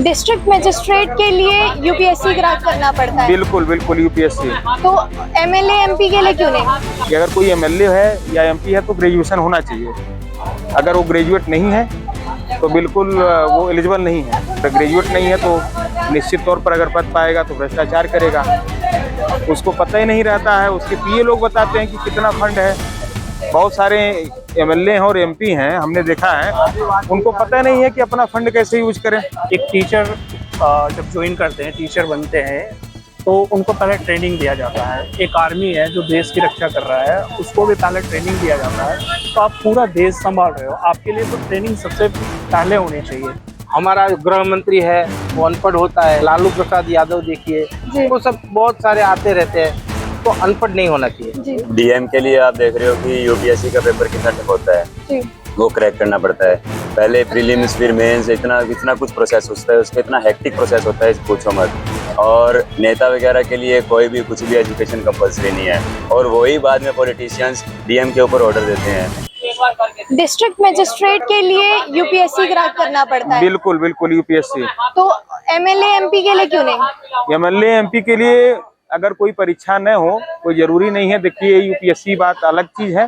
District magistrate के लिए UPSC crack करना पड़ता है। बिल्कुल बिल्कुल यूपीएससी। तो एमएलए एमपी के लिए क्यों नहीं? कि अगर कोई एमएलए है या एमपी है तो ग्रेजुएशन होना चाहिए। अगर वो ग्रेजुएट नहीं है तो बिल्कुल वो एलिजिबल नहीं है। अगर ग्रेजुएट नहीं है तो निश्चित तौर पर अगर पद पाएगा तो भ्रष्टाचार करेगा। उसको पता ही नहीं रहता है। उसके पीए लोग बताते हैं कि कितना फंड है। बहुत सारे एमएलए हैं और एमपी हैं, हमने देखा है, उनको पता नहीं है कि अपना फंड कैसे यूज करें। एक टीचर जब ज्वाइन करते हैं, टीचर बनते हैं, तो उनको पहले ट्रेनिंग दिया जाता है। एक आर्मी है जो देश की रक्षा कर रहा है, उसको भी पहले ट्रेनिंग दिया जाता है। तो आप पूरा देश संभाल रहे हो, आपके लिए तो ट्रेनिंग सबसे पहले होनी चाहिए। हमारा गृह मंत्री है वो अनपढ़ होता है, लालू प्रसाद यादव देखिए, वो सब बहुत सारे आते रहते हैं, तो अनपढ़ नहीं होना चाहिए। डीएम के लिए आप देख रहे हो कि यूपीएससी का पेपर कितना टफ होता है, वो क्रैक करना पड़ता है। पहले प्रीलिम्स फिर मेंस, इतना कुछ प्रोसेस होता है, उसका इतना हेक्टिक प्रोसेस होता है, पूछो मत। और नेता वगैरह के लिए कोई भी कुछ भी एजुकेशन कंपलसरी नहीं है, और वही बाद में पॉलिटिशियंस डीएम के ऊपर ऑर्डर देते हैं। डिस्ट्रिक्ट मजिस्ट्रेट के लिए यूपीएससी क्रैक करना पड़ता है। बिल्कुल बिल्कुल यूपीएससी। तो एमएलए एमपी के लिए क्यों नहीं? एमएलए एमपी के लिए अगर कोई परीक्षा न हो, कोई जरूरी नहीं है। देखिए यूपीएससी बात अलग चीज है,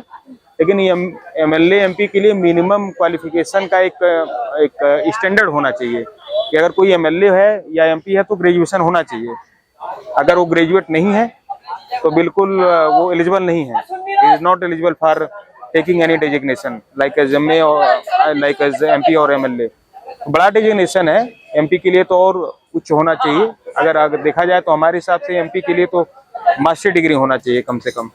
लेकिन एमएलए एमपी के लिए मिनिमम क्वालिफिकेशन का एक स्टैंडर्ड होना चाहिए कि अगर कोई एमएलए है या एमपी है तो ग्रेजुएशन होना चाहिए। अगर वो ग्रेजुएट नहीं है तो बिल्कुल वो एलिजिबल नहीं है। Is not eligible for taking any designation like as MA और लाइक एज एमपी और एमएलए। बड़ा डेजिग्नेशन है एमपी के लिए, तो और उच्च होना चाहिए। अगर देखा जाए तो हमारे हिसाब से एमपी के लिए तो मास्टर डिग्री होना चाहिए कम से कम,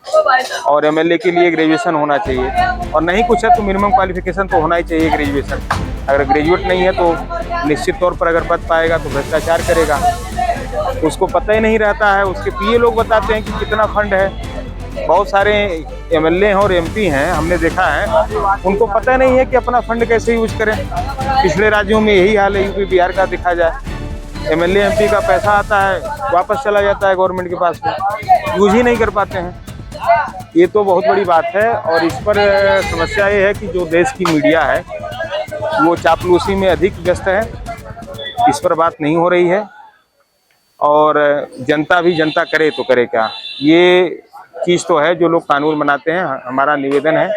और एमएलए के लिए ग्रेजुएशन होना चाहिए। और नहीं कुछ है तो मिनिमम क्वालिफिकेशन तो होना ही चाहिए, ग्रेजुएशन। अगर ग्रेजुएट नहीं है तो निश्चित तौर पर अगर पद पाएगा तो भ्रष्टाचार करेगा। उसको पता ही नहीं रहता है। उसके पीए लोग बताते हैं कि कितना फंड है। बहुत सारे एमएलए हैं और एमपी हैं, हमने देखा है, उनको पता नहीं है कि अपना फंड कैसे यूज करें। पिछले राज्यों में यही हाल है, यूपी बिहार का देखा जाए, एमएलए एमपी का पैसा आता है वापस चला जाता है गवर्नमेंट के पास में, यूज ही नहीं कर पाते हैं। ये तो बहुत बड़ी बात है। और इस पर समस्या ये है कि जो देश की मीडिया है वो चापलूसी में अधिक व्यस्त है, इस पर बात नहीं हो रही है। और जनता भी जनता करे तो करे क्या, ये चीज़ तो है। जो लोग कानून बनाते हैं, हमारा निवेदन है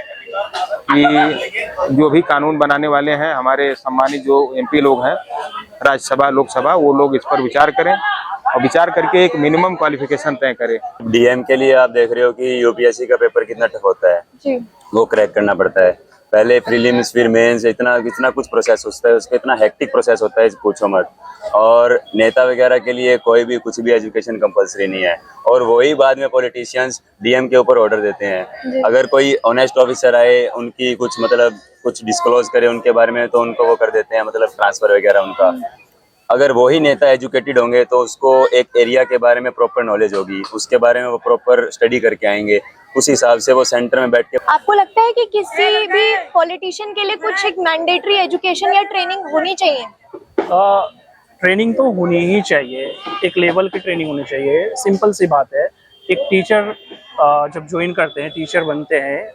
कि जो भी कानून बनाने वाले हैं, हमारे सम्मानित जो एमपी लोग हैं, राज्यसभा लोकसभा, वो लोग इस पर विचार करें और विचार करके एक मिनिमम क्वालिफिकेशन तय करें। डीएम के लिए आप देख रहे हो कि यूपीएससी का पेपर कितना टफ होता है, वो क्रैक करना पड़ता है। पहले प्रीलिम्स फिर मेंस, इतना कुछ प्रोसेस होता है, उसका इतना हेक्टिक प्रोसेस होता है, पूछो मत। और नेता वगैरह के लिए कोई भी कुछ भी एजुकेशन कंपलसरी नहीं है, और वही बाद में पॉलिटिशियंस डीएम के ऊपर ऑर्डर देते हैं। अगर कोई ऑनेस्ट ऑफिसर आए, उनकी कुछ डिस्क्लोज करे उनके बारे में, तो उनको वो कर देते हैं, मतलब ट्रांसफर वगैरह उनका। अगर वही नेता एजुकेटेड होंगे तो उसको एक एरिया के बारे में प्रॉपर नॉलेज होगी, उसके बारे में वो प्रॉपर स्टडी करके आएंगे, उस हिसाब से वो सेंटर में बैठ के। आपको लगता है कि किसी भी पॉलिटिशियन के लिए कुछ एक मैंडेटरी एजुकेशन या ट्रेनिंग होनी चाहिए? ट्रेनिंग तो होनी ही चाहिए, एक लेवल की ट्रेनिंग होनी चाहिए। सिंपल सी बात है। एक टीचर जब ज्वाइन करते हैं, टीचर बनते हैं,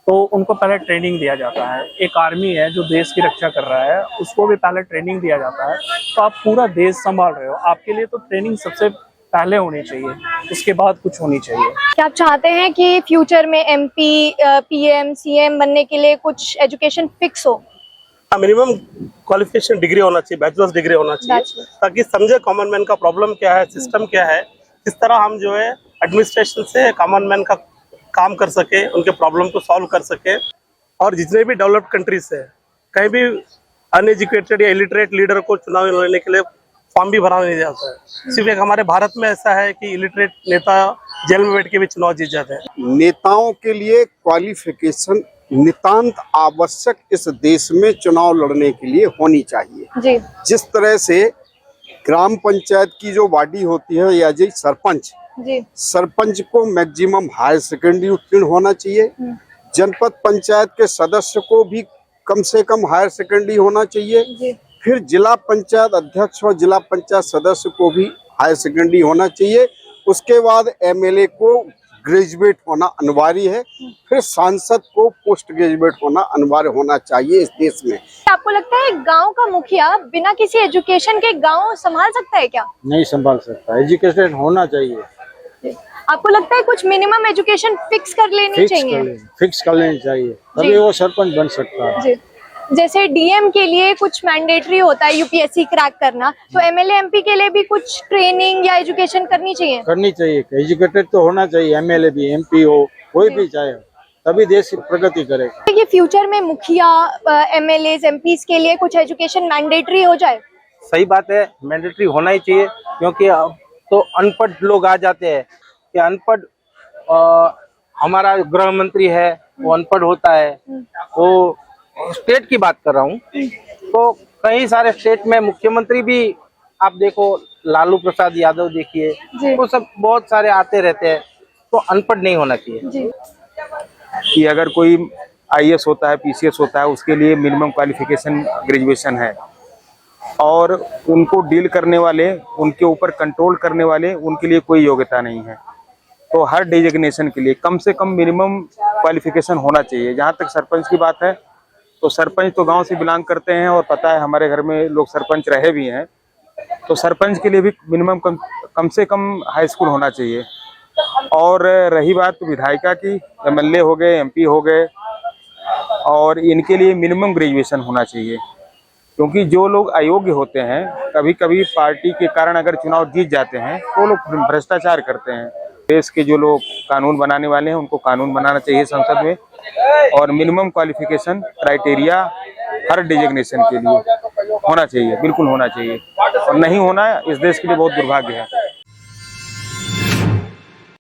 तो उनको पहले ट्रेनिंग दिया जाता है। एक आर्मी है जो देश की रक्षा कर रहा है, उसको भी पहले ट्रेनिंग दिया जाता है। तो आप पूरा देश संभाल रहे हो, आपके लिए तो ट्रेनिंग सबसे पहले होनी चाहिए, उसके बाद कुछ होनी चाहिए। क्या आप चाहते हैं कि फ्यूचर में एमपी, पीएम, सीएम बनने के लिए कुछ एजुकेशन फिक्स हो? मिनिमम क्वालिफिकेशन डिग्री होना चाहिए, बैचलर्स डिग्री होना चाहिए, ताकि समझे कॉमन मैन का प्रॉब्लम क्या है, सिस्टम क्या है, किस तरह हम जो है एडमिनिस्ट्रेशन से कॉमन मैन का काम कर सके, उनके प्रॉब्लम को सॉल्व कर सके। और जितने भी डेवलप्ड कंट्रीज है, कहीं भी अनएजुकेटेड या इलिटरेट लीडर को चुनाव लड़ने के लिए फॉर्म भी भरा नहीं जाता है। सिर्फ एक हमारे भारत में ऐसा है कि इलिटरेट नेता जेल में बैठ के भी चुनाव जीत जाते हैं। नेताओं के लिए क्वालिफिकेशन नितांत आवश्यक इस देश में चुनाव लड़ने के लिए होनी चाहिए जी। जिस तरह से ग्राम पंचायत की जो बॉडी होती है या जी सरपंच जी, सरपंच को मैक्सिमम हायर सेकेंडरी उत्तीर्ण होना चाहिए। जनपद पंचायत के सदस्य को भी कम से कम हायर सेकेंडरी होना चाहिए जी। फिर जिला पंचायत अध्यक्ष और जिला पंचायत सदस्य को भी हायर सेकेंडरी होना चाहिए। उसके बाद एमएलए को ग्रेजुएट होना अनिवार्य है, फिर सांसद को पोस्ट ग्रेजुएट होना अनिवार्य होना चाहिए इस देश में। आपको लगता है गांव का मुखिया बिना किसी एजुकेशन के गांव संभाल सकता है क्या? नहीं संभाल सकता, एजुकेटेड होना चाहिए। आपको लगता है कुछ मिनिमम एजुकेशन फिक्स कर लेनी चाहिए? फिक्स कर लेनी चाहिए, तभी वो सरपंच बन सकता है। जी। जैसे डीएम के लिए कुछ मैंडेटरी होता है यूपीएससी क्रैक करना, तो एमएलए एमपी के लिए भी कुछ ट्रेनिंग या एजुकेशन करनी चाहिए? करनी चाहिए, एजुकेटेड तो होना चाहिए, एमएलए भी, एमपी हो, कोई भी चाहे, तभी देश की प्रगति करेगा। ये फ्यूचर में मुखिया, एमएलए, एमपीज के लिए कुछ एजुकेशन मैंडेटरी हो जाए? सही बात है, मैंडेटरी होना ही चाहिए, क्योंकि अब तो अनपढ़ लोग आ जाते हैं कि अनपढ़ हमारा गृह मंत्री है वो अनपढ़ होता है, वो स्टेट की बात कर रहा हूँ, तो कई सारे स्टेट में मुख्यमंत्री भी आप देखो, लालू प्रसाद यादव देखिए, वो सब बहुत सारे आते रहते हैं, तो अनपढ़ नहीं होना चाहिए। कि अगर कोई आईएएस होता है, पीसीएस होता है, उसके लिए मिनिमम क्वालिफिकेशन ग्रेजुएशन है, और उनको डील करने वाले, उनके ऊपर कंट्रोल करने वाले, उनके लिए कोई योग्यता नहीं है। तो हर डेजिग्नेशन के लिए कम से कम मिनिमम क्वालिफिकेशन होना चाहिए। जहाँ तक सरपंच की बात है, तो सरपंच तो गांव से बिलोंग करते हैं, और पता है हमारे घर में लोग सरपंच रहे भी हैं, तो सरपंच के लिए भी मिनिमम कम से कम हाई स्कूल होना चाहिए। और रही बात विधायिका की, एमएलए हो गए, एमपी हो गए, और इनके लिए मिनिमम ग्रेजुएशन होना चाहिए, क्योंकि जो लोग अयोग्य होते हैं, कभी कभी पार्टी के कारण अगर चुनाव जीत जाते हैं, तो लोग भ्रष्टाचार करते हैं। देश के जो लोग कानून बनाने वाले हैं, उनको कानून बनाना चाहिए संसद में, और मिनिमम क्वालिफिकेशन क्राइटेरिया हर डिजिग्नेशन के लिए होना चाहिए, बिल्कुल होना चाहिए, और नहीं होना इस देश के लिए बहुत दुर्भाग्य है।